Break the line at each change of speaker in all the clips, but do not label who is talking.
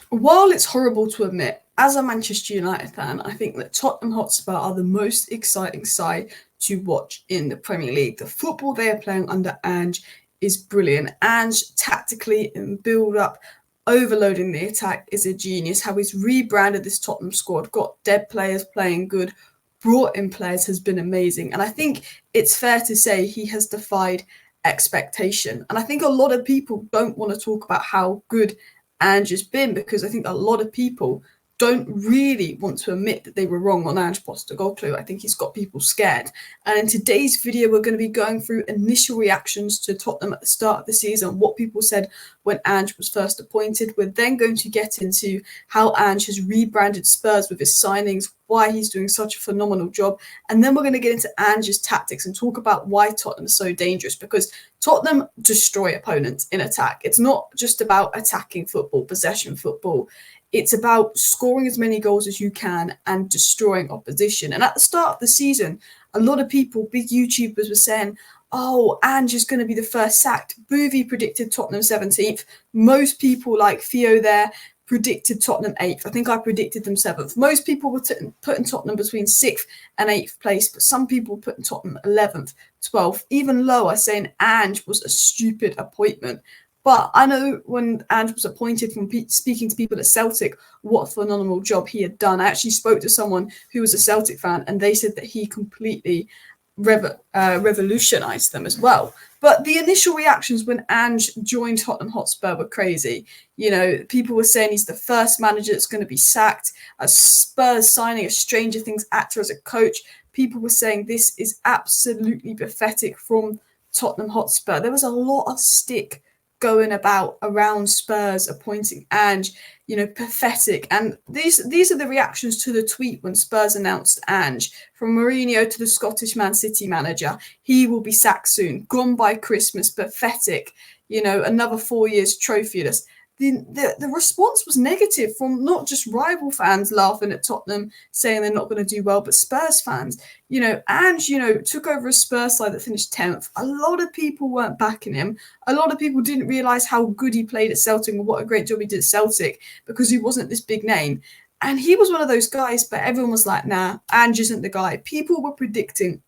While it's horrible to admit, as a Manchester United fan, I think that Tottenham Hotspur are the most exciting side to watch in the Premier League. The football they are playing under Ange is brilliant. Ange, tactically in build-up, overloading the attack, is a genius. How he's rebranded this Tottenham squad, got dead players playing good, brought in players has been amazing. And I think it's fair to say he has defied expectation. And I think a lot of people don't want to talk about how good Ange has been, because I think a lot of people don't really want to admit that they were wrong on Ange Postecoglou. I think he's got people scared. And in today's video, we're going to be going through initial reactions to Tottenham at the start of the season, what people said when Ange was first appointed. We're then going to get into how Ange has rebranded Spurs with his signings, why he's doing such a phenomenal job. And then we're going to get into Ange's tactics and talk about why Tottenham is so dangerous, because Tottenham destroy opponents in attack. It's not just about attacking football, possession football. It's about scoring as many goals as you can and destroying opposition. And at the start of the season, a lot of people, big YouTubers, were saying, oh, Ange is going to be the first sacked. Boothie predicted Tottenham 17th. Most people, like Theo there, predicted Tottenham 8th. I think I predicted them 7th. Most people were putting Tottenham between 6th and 8th place, but some people were putting Tottenham 11th, 12th, even lower, saying Ange was a stupid appointment. But I know when Ange was appointed, from speaking to people at Celtic, what a phenomenal job he had done. I actually spoke to someone who was a Celtic fan, and they said that he completely revolutionised them as well. But the initial reactions when Ange joined Tottenham Hotspur were crazy. You know, people were saying he's the first manager that's going to be sacked. A Spurs signing a Stranger Things actor as a coach. People were saying this is absolutely pathetic from Tottenham Hotspur. There was a lot of stick going about around Spurs appointing Ange, you know, pathetic. And these are the reactions to the tweet when Spurs announced Ange. From Mourinho to the Scottish Man City manager, he will be sacked soon, gone by Christmas, pathetic, you know, another 4 years trophyless. The response was negative from not just rival fans laughing at Tottenham, saying they're not going to do well, but Spurs fans. You know, Ange, you know, took over a Spurs side that finished 10th. A lot of people weren't backing him. A lot of people didn't realise how good he played at Celtic and what a great job he did at Celtic, because he wasn't this big name. And he was one of those guys, but everyone was like, nah, Ange isn't the guy. People were predicting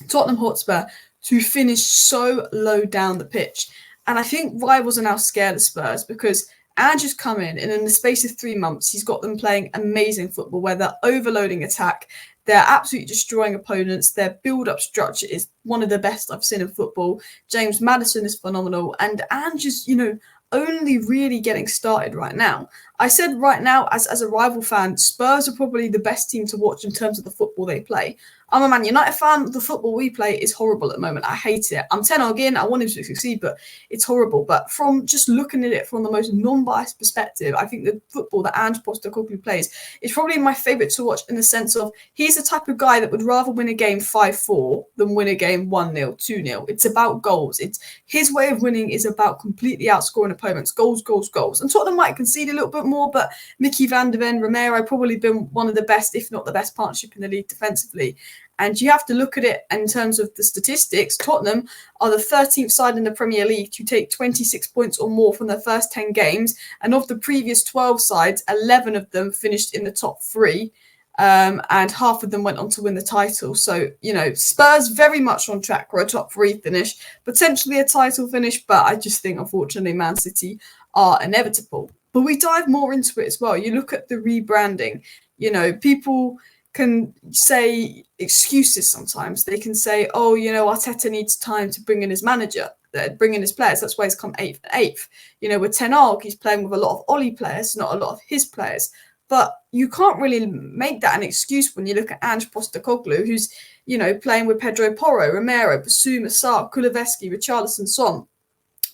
Tottenham Hotspur to finish so low down the pitch. And I think rivals are now scared of Spurs, because Ange has come in, and in the space of 3 months, he's got them playing amazing football where they're overloading attack. They're absolutely destroying opponents. Their build-up structure is one of the best I've seen in football. James Maddison is phenomenal. And Ange is, you know, only really getting started right now. I said right now, as a rival fan, Spurs are probably the best team to watch in terms of the football they play. I'm a Man United fan. The football we play is horrible at the moment. I hate it. I'm 10 again. I want him to succeed, but it's horrible. But from just looking at it from the most non-biased perspective, I think the football that Ange Postecoglou plays is probably my favourite to watch, in the sense of he's the type of guy that would rather win a game 5-4 than win a game 1-0, 2-0. It's about goals. It's his way of winning is about completely outscoring opponents. Goals, goals, goals. And Tottenham might concede a little bit more, but Micky Van De Ven, Romero probably been one of the best, if not the best partnership in the league defensively. And you have to look at it in terms of the statistics. Tottenham are the 13th side in the Premier League to take 26 points or more from their first 10 games. And of the previous 12 sides, 11 of them finished in the top 3. And half of them went on to win the title. So, you know, Spurs very much on track for a top 3 finish, potentially a title finish. But I just think, unfortunately, Man City are inevitable. But we dive more into it as well. You look at the rebranding. You know, people can say excuses sometimes. They can say, oh, you know, Arteta needs time to bring in his manager, bring in his players. That's why he's come 8th and 8th. You know, with Ten Hag, he's playing with a lot of Ollie players, not a lot of his players. But you can't really make that an excuse when you look at Ange Postecoglou, who's, you know, playing with Pedro Porro, Romero, Bisouma, Sarr, Kulusevski, Richarlison, Son.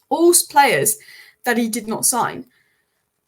All players that he did not sign.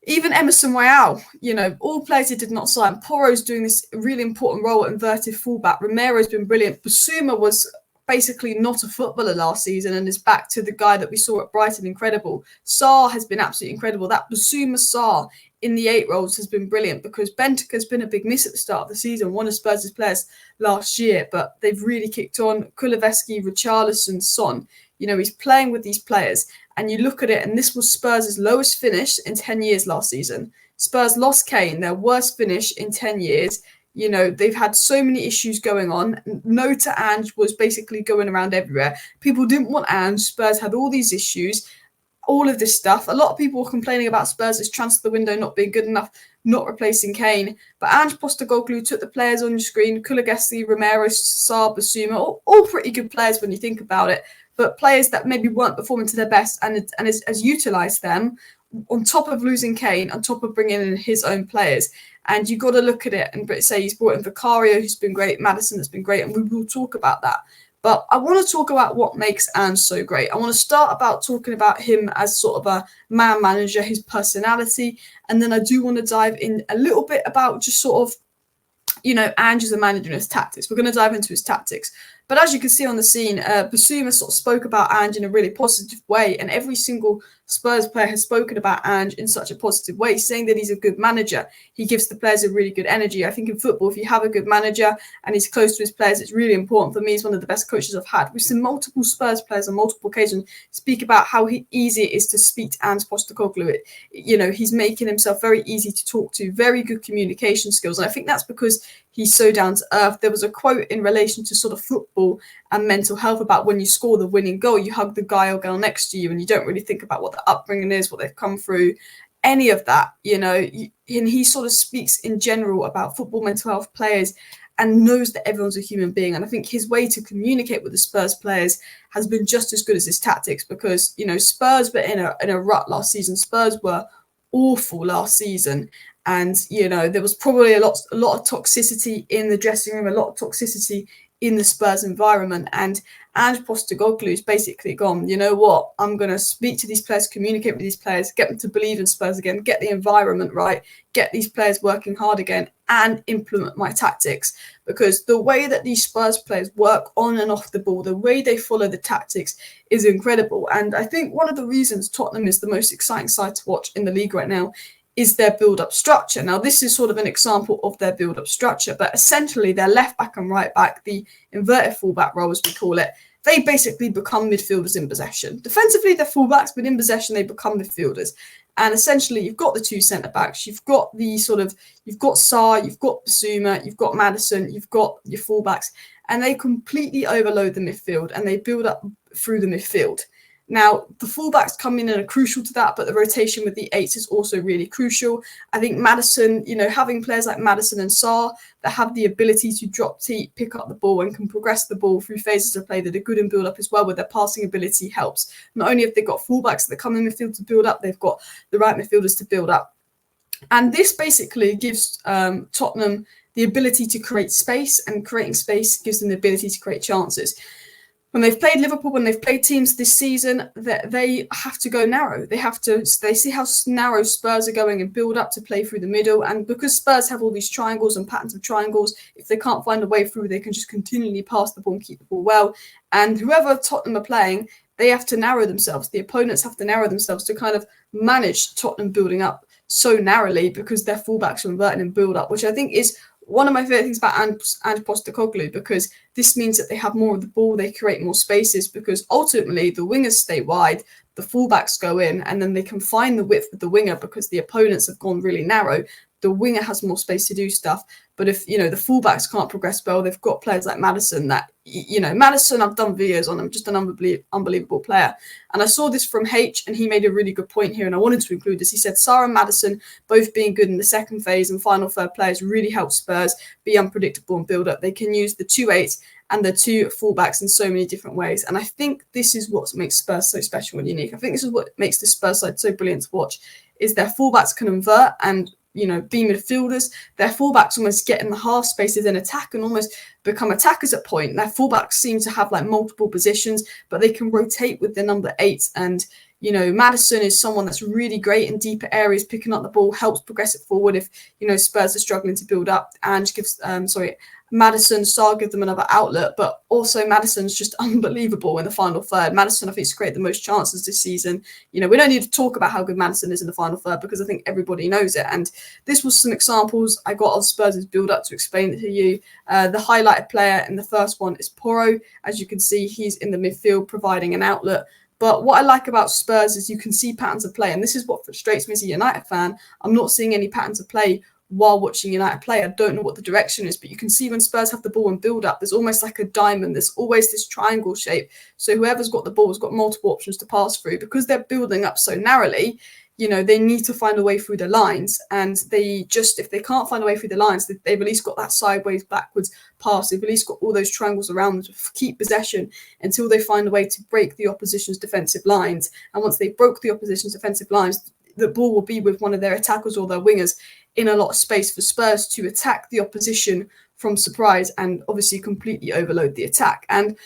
Even Emerson Royale, you know, all players he did not sign. Porro's doing this really important role at inverted fullback. Romero's been brilliant. Bisouma was basically not a footballer last season and is back to the guy that we saw at Brighton. Incredible. Sarr has been absolutely incredible. That Bisouma Sarr in the 8 roles has been brilliant, because Bentancur's been a big miss at the start of the season, one of Spurs' players last year, but they've really kicked on. Kulusevski, Richarlison, Son. You know, he's playing with these players. and you look at it, and this was Spurs' lowest finish in 10 years last season. Spurs lost Kane, their worst finish in 10 years. You know, they've had so many issues going on. No to Ange was basically going around everywhere. People didn't want Ange. Spurs had all these issues, all of this stuff. A lot of people were complaining about Spurs' transfer window not being good enough, not replacing Kane. But Ange Postecoglou took the players on your screen, Kulusevski, Romero, Sarr, Bisouma, all pretty good players when you think about it, but players that maybe weren't performing to their best, and has utilised them on top of losing Kane, on top of bringing in his own players. And you've got to look at it and say he's brought in Vicario, who's been great, Maddison has been great, and we will talk about that. But I want to talk about what makes Ange so great. I want to start about talking about him as sort of a man manager, his personality, and then I do want to dive in a little bit about just sort of, you know, Ange as a manager and his tactics. We're going to dive into his tactics. But as you can see on the scene, Bisouma sort of spoke about Ange in a really positive way, and every single Spurs player has spoken about Ange in such a positive way, saying that he's a good manager. He gives the players a really good energy. I think in football, if you have a good manager and he's close to his players, it's really important. For me, he's one of the best coaches I've had. We've seen multiple Spurs players on multiple occasions speak about how easy it is to speak to Ange Postecoglou. You know, he's making himself very easy to talk to, very good communication skills. And I think that's because he's so down to earth. There was a quote in relation to sort of football and mental health about when you score the winning goal, you hug the guy or girl next to you and you don't really think about what their upbringing is, what they've come through, any of that, you know. And he sort of speaks in general about football mental health players and knows that everyone's a human being. And I think his way to communicate with the Spurs players has been just as good as his tactics, because, you know, Spurs were in a rut last season. Spurs were awful last season. And, you know, there was probably a lot of toxicity in the dressing room, a lot of toxicity in the Spurs environment. And Ange Postecoglou is basically gone, you know what, I'm going to speak to these players, communicate with these players, get them to believe in Spurs again, get the environment right, get these players working hard again, and implement my tactics. Because the way that these Spurs players work on and off the ball, the way they follow the tactics is incredible. And I think one of the reasons Tottenham is the most exciting side to watch in the league right now is their build-up structure. Now, this is sort of an example of their build-up structure, but essentially their left back and right back, the inverted fullback role, as we call it, they basically become midfielders in possession. Defensively, they're fullbacks, but in possession, they become midfielders. And essentially, you've got the two centre-backs, you've got Sarr, you've got Bisouma, you've got Maddison, you've got your fullbacks, and they completely overload the midfield and they build up through the midfield. Now, the fullbacks come in and are crucial to that, but the rotation with the eights is also really crucial. I think Maddison, you know, having players like Maddison and Sarr that have the ability to drop deep, pick up the ball and can progress the ball through phases of play that are good in build-up as well, where their passing ability helps. Not only have they got fullbacks that come in midfield to build up, they've got the right midfielders to build up. And this basically gives Tottenham the ability to create space, and creating space gives them the ability to create chances. When they've played Liverpool, when they've played teams this season, they have to go narrow. They see how narrow Spurs are going and build up to play through the middle. And because Spurs have all these triangles and patterns of triangles, if they can't find a way through, they can just continually pass the ball and keep the ball well. And whoever Tottenham are playing, they have to narrow themselves. The opponents have to narrow themselves to kind of manage Tottenham building up so narrowly, because their fullbacks are inverted and build up, which I think is one of my favourite things about Ange Postecoglou, because this means that they have more of the ball, they create more spaces, because ultimately the wingers stay wide, the fullbacks go in, and then they can find the width with the winger because the opponents have gone really narrow. The winger has more space to do stuff. But if, you know, the fullbacks can't progress well, they've got players like Maddison that, you know, Maddison, I've done videos on him, just an unbelievable player. And I saw this from H, and he made a really good point here, and I wanted to include this. He said Sarr and Maddison both being good in the second phase and final third players really help Spurs be unpredictable and build up. They can use the 2-8 and the two fullbacks in so many different ways. And I think this is what makes Spurs so special and unique. I think this is what makes the Spurs side so brilliant to watch, is their fullbacks can invert and, you know, be midfielders. Their fullbacks almost get in the half spaces and attack and almost become attackers at point. Their fullbacks seem to have like multiple positions, but they can rotate with the number 8. And, you know, Maddison is someone that's really great in deeper areas, picking up the ball, helps progress it forward if, you know, Spurs are struggling to build up. And gives, Maddison, Sarr give them another outlet, but also Maddison's just unbelievable in the final third. Maddison, I think, has created the most chances this season. You know, we don't need to talk about how good Maddison is in the final third, because I think everybody knows it. And this was some examples I got of Spurs' build-up to explain it to you. The highlighted player in the first one is Porro. As you can see, he's in the midfield providing an outlet. But what I like about Spurs is you can see patterns of play. And this is what frustrates me as a United fan. I'm not seeing any patterns of play while watching United play. I don't know what the direction is, but you can see when Spurs have the ball and build up, there's almost like a diamond. There's always this triangle shape. So whoever's got the ball has got multiple options to pass through. Because they're building up so narrowly, they need to find a way through the lines. And if they can't find a way through the lines, they've at least got that sideways, backwards pass. They've at least got all those triangles around them to keep possession until they find a way to break the opposition's defensive lines. And once they broke the opposition's defensive lines, the ball will be with one of their attackers or their wingers in a lot of space for Spurs to attack the opposition from surprise and obviously completely overload the attack. And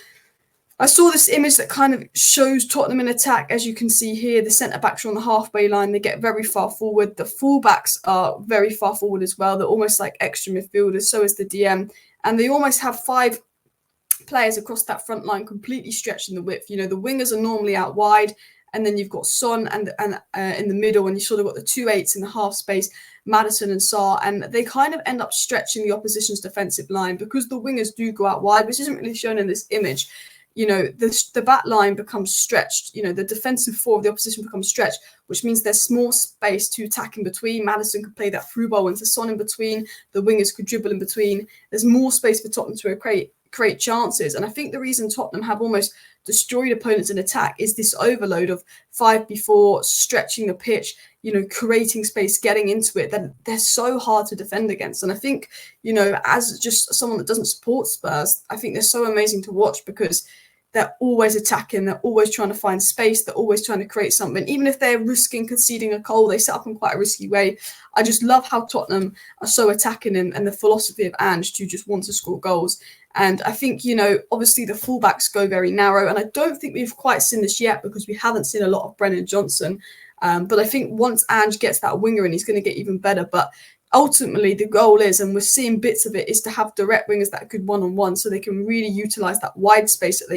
I saw this image that kind of shows Tottenham in attack. As you can see here, the centre-backs are on the halfway line. They get very far forward. The full-backs are very far forward as well. They're almost like extra midfielders. So is the DM. And they almost have 5 players across that front line completely stretching the width. The wingers are normally out wide. And then you've got Son and in the middle, and you sort of got the 2-8s in the half space, Maddison and Sarr, and they kind of end up stretching the opposition's defensive line because the wingers do go out wide, which isn't really shown in this image. The back line becomes stretched. The defensive 4 of the opposition becomes stretched, which means there's more space to attack in between. Maddison could play that through ball into Son in between. The wingers could dribble in between. There's more space for Tottenham to create chances. And I think the reason Tottenham have almost destroyed opponents in attack is this overload of 5v4, stretching the pitch, creating space, getting into it, that they're so hard to defend against. And I think, as just someone that doesn't support Spurs, I think they're so amazing to watch because they're always attacking, they're always trying to find space, they're always trying to create something. Even if they're risking conceding a goal, they set up in quite a risky way. I just love how Tottenham are so attacking and the philosophy of Ange to just want to score goals. And I think, obviously the fullbacks go very narrow. And I don't think we've quite seen this yet because we haven't seen a lot of Brennan Johnson. But I think once Ange gets that winger in, he's going to get even better. But ultimately, the goal is, and we're seeing bits of it, is to have direct wingers that are good one-on-one so they can really utilise that wide space that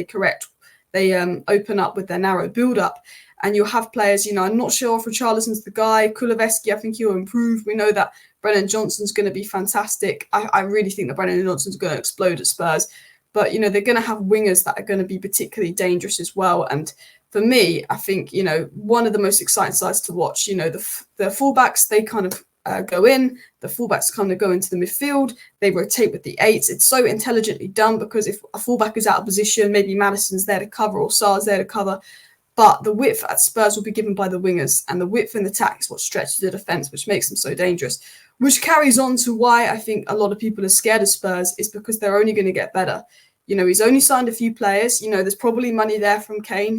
they open up with their narrow build-up. And you'll have players, I'm not sure if Richarlison's the guy. Kulusevski, I think he'll improve. We know that Brennan Johnson's going to be fantastic. I really think that Brennan Johnson's going to explode at Spurs. But, they're going to have wingers that are going to be particularly dangerous as well. And for me, I think, one of the most exciting sides to watch, the fullbacks, they kind of go in, the fullbacks kind of go into the midfield, they rotate with the 8s. It's so intelligently done because if a fullback is out of position, maybe Maddison's there to cover or Sarr's there to cover. But the width at Spurs will be given by the wingers, and the width in the attack is what stretches the defence, which makes them so dangerous. Which carries on to why I think a lot of people are scared of Spurs is because they're only going to get better. He's only signed a few players. There's probably money there from Kane.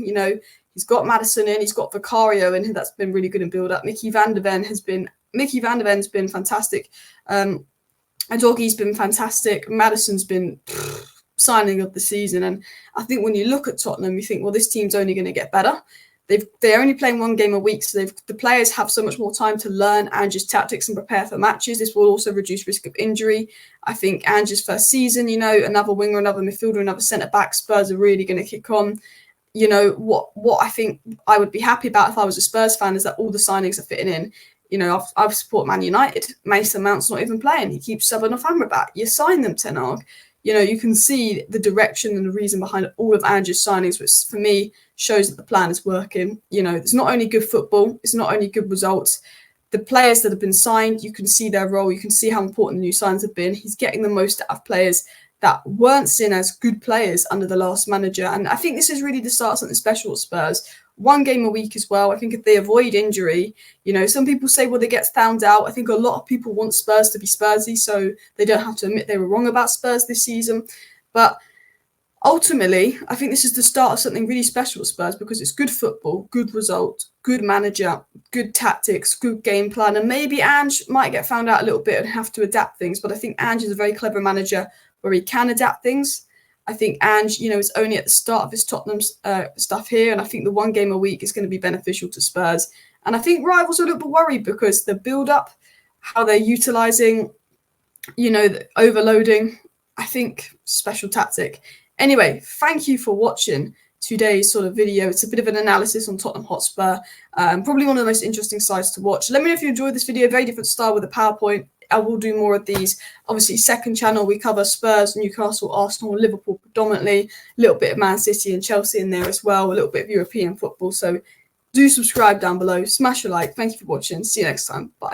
He's got Maddison in, he's got Vicario in, that's been really good in build-up. Micky Van De Ven's been fantastic. Udogie's been fantastic. Maddison's been signing of the season. And I think when you look at Tottenham, you think, well, this team's only going to get better. They're only playing 1 game a week, so the players have so much more time to learn Ange's tactics and prepare for matches. This will also reduce risk of injury. I think Ange's first season, another winger, another midfielder, another centre-back, Spurs are really going to kick on. What I think I would be happy about if I was a Spurs fan is that all the signings are fitting in. I've support Man United. Mason Mount's not even playing. He keeps subbing off Amrabat. You sign them, Ten Hag. You can see the direction and the reason behind all of Ange's signings, which for me shows that the plan is working. It's not only good football, it's not only good results. The players that have been signed, you can see their role. You can see how important the new signs have been. He's getting the most out of players that weren't seen as good players under the last manager. And I think this is really the start of something special at Spurs. 1 game a week as well. I think if they avoid injury, some people say, well, they get found out. I think a lot of people want Spurs to be Spursy, so they don't have to admit they were wrong about Spurs this season. But ultimately, I think this is the start of something really special at Spurs because it's good football, good result, good manager, good tactics, good game plan. And maybe Ange might get found out a little bit and have to adapt things. But I think Ange is a very clever manager where he can adapt things. I think Ange, is only at the start of his Tottenham stuff here. And I think the 1 game a week is going to be beneficial to Spurs. And I think rivals are a little bit worried because the build-up, how they're utilising, the overloading, I think special tactic. Anyway, thank you for watching today's sort of video. It's a bit of an analysis on Tottenham Hotspur. Probably one of the most interesting sides to watch. Let me know if you enjoyed this video. Very different style with a PowerPoint. I will do more of these. Obviously, second channel, we cover Spurs, Newcastle, Arsenal, Liverpool predominantly, a little bit of Man City and Chelsea in there as well, a little bit of European football. So do subscribe down below, smash a like. Thank you for watching. See you next time. Bye.